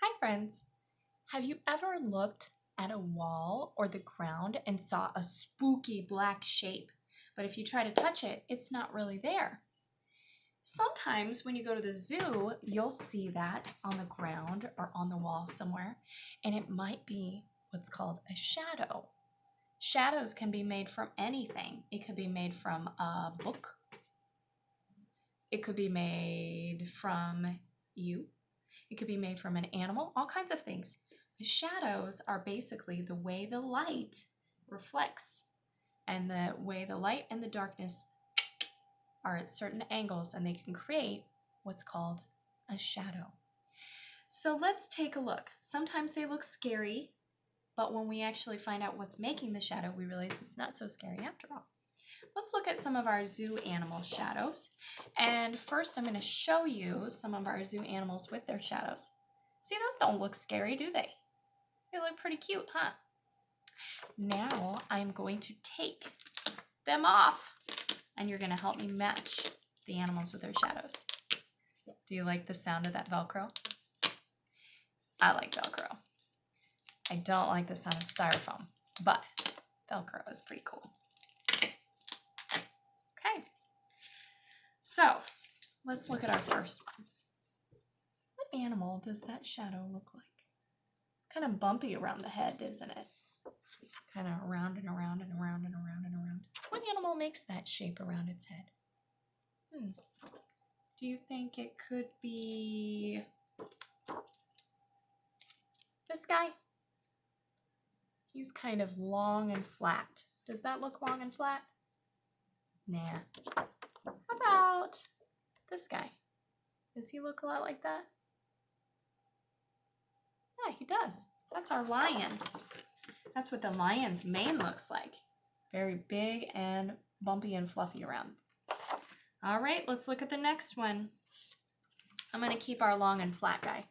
Hi friends! Have you ever looked at a wall or the ground and saw a spooky black shape, but if you try to touch it, it's not really there? Sometimes when you go to the zoo, you'll see that on the ground or on the wall somewhere, and it might be what's called a shadow. Shadows can be made from anything. It could be made from a book. It could be made from you. It could be made from an animal, all kinds of things. The shadows are basically the way the light reflects and the way the light and the darkness are at certain angles, and they can create what's called a shadow. So let's take a look. Sometimes they look scary, but when we actually find out what's making the shadow, we realize it's not so scary after all. Let's look at some of our zoo animal shadows. And first I'm going to show you some of our zoo animals with their shadows. See, those don't look scary, do they? They look pretty cute, huh? Now I'm going to take them off, and you're going to help me match the animals with their shadows. Do you like the sound of that Velcro? I like Velcro. I don't like the sound of styrofoam, but Velcro is pretty cool. Okay, so let's look at our first one. What animal does that shadow look like? Kind of bumpy around the head, isn't it? Kind of around and around and around and around and around. What animal makes that shape around its head? Do you think it could be this guy? He's kind of long and flat. Does that look long and flat? Nah. How about this guy? Does he look a lot like that? Yeah, he does. That's our lion. That's what the lion's mane looks like. Very big and bumpy and fluffy around. All right, let's look at the next one. I'm going to keep our long and flat guy.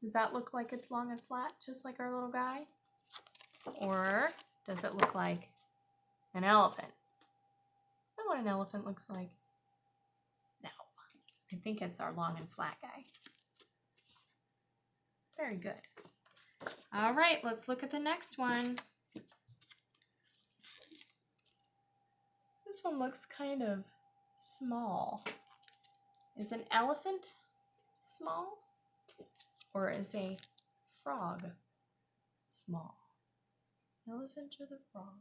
Does that look like it's long and flat, just like our little guy? Or does it look like an elephant? Is that what an elephant looks like? No, I think it's our long and flat guy. Very good. All right, let's look at the next one. This one looks kind of small. Is an elephant small? Or is a frog small? Elephant or the frog?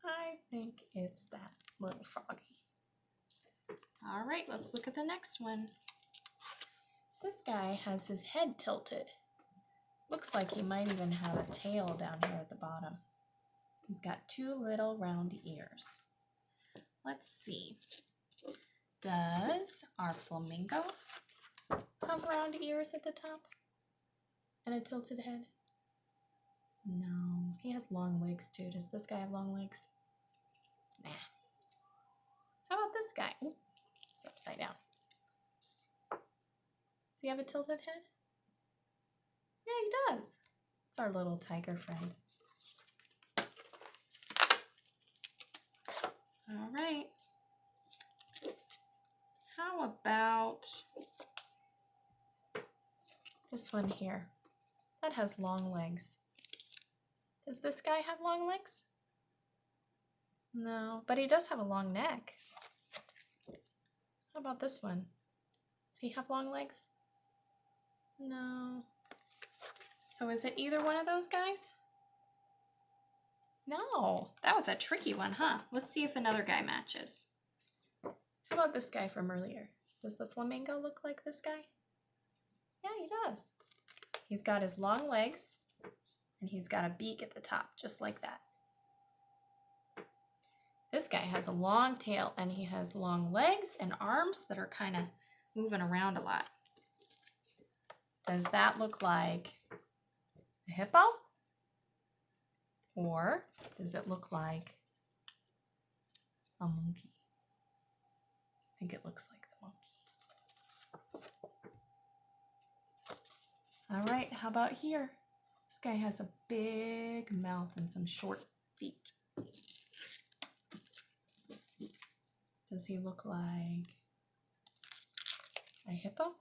I think it's that little froggy. All right, let's look at the next one. This guy has his head tilted. Looks like he might even have a tail down here at the bottom. He's got two little round ears. Let's see. Does our flamingo have round ears at the top and a tilted head? No, he has long legs too. Does this guy have long legs? Nah. How about this guy? Ooh, it's upside down. Does he have a tilted head? Yeah, he does. It's our little tiger friend. All right. How about this one here? That has long legs. Does this guy have long legs? No, but he does have a long neck. How about this one? Does he have long legs? No. So is it either one of those guys? No, that was a tricky one, huh? Let's see if another guy matches. How about this guy from earlier? Does the flamingo look like this guy? Yeah, he does. He's got his long legs, and he's got a beak at the top, just like that. This guy has a long tail, and he has long legs and arms that are kind of moving around a lot. Does that look like a hippo? Or does it look like a monkey? I think it looks like the monkey. All right, how about here? This guy has a big mouth and some short feet. Does he look like a hippo?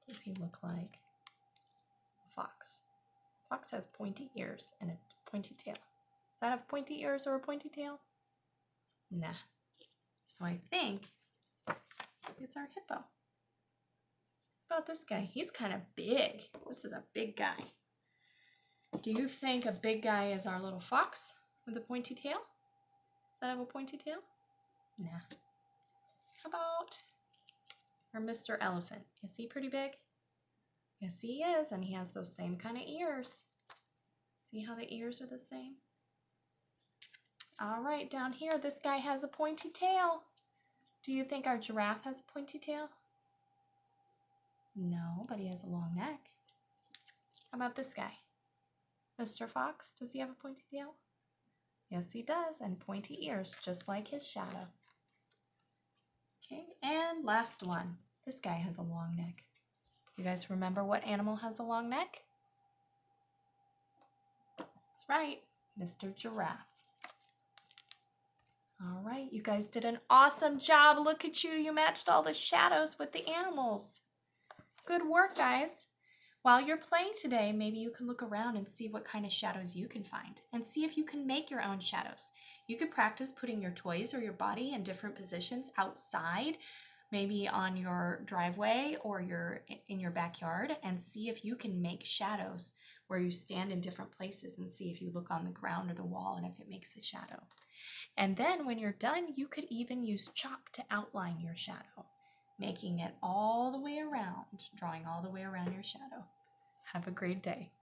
does he look like? A fox. Fox has pointy ears and a pointy tail. Does that have pointy ears or a pointy tail? Nah. So I think it's our hippo. How about this guy? He's kind of big. This is a big guy. Do you think a big guy is our little fox with a pointy tail? Does that have a pointy tail? Nah. How about our Mr. Elephant? Is he pretty big? Yes, he is, and he has those same kind of ears. See how the ears are the same? All right, down here, this guy has a pointy tail. Do you think our giraffe has a pointy tail? No, but he has a long neck. How about this guy? Mr. Fox, does he have a pointy tail? Yes, he does, and pointy ears, just like his shadow. Okay, and last one. This guy has a long neck. You guys remember what animal has a long neck? That's right, Mr. Giraffe. All right, you guys did an awesome job. Look at you. You matched all the shadows with the animals. Good work, guys. While you're playing today, maybe you can look around and see what kind of shadows you can find and see if you can make your own shadows. You could practice putting your toys or your body in different positions outside, maybe on your driveway or in your backyard, and see if you can make shadows where you stand in different places and see if you look on the ground or the wall and if it makes a shadow. And then when you're done, you could even use chalk to outline your shadow, making it all the way around, drawing all the way around your shadow. Have a great day.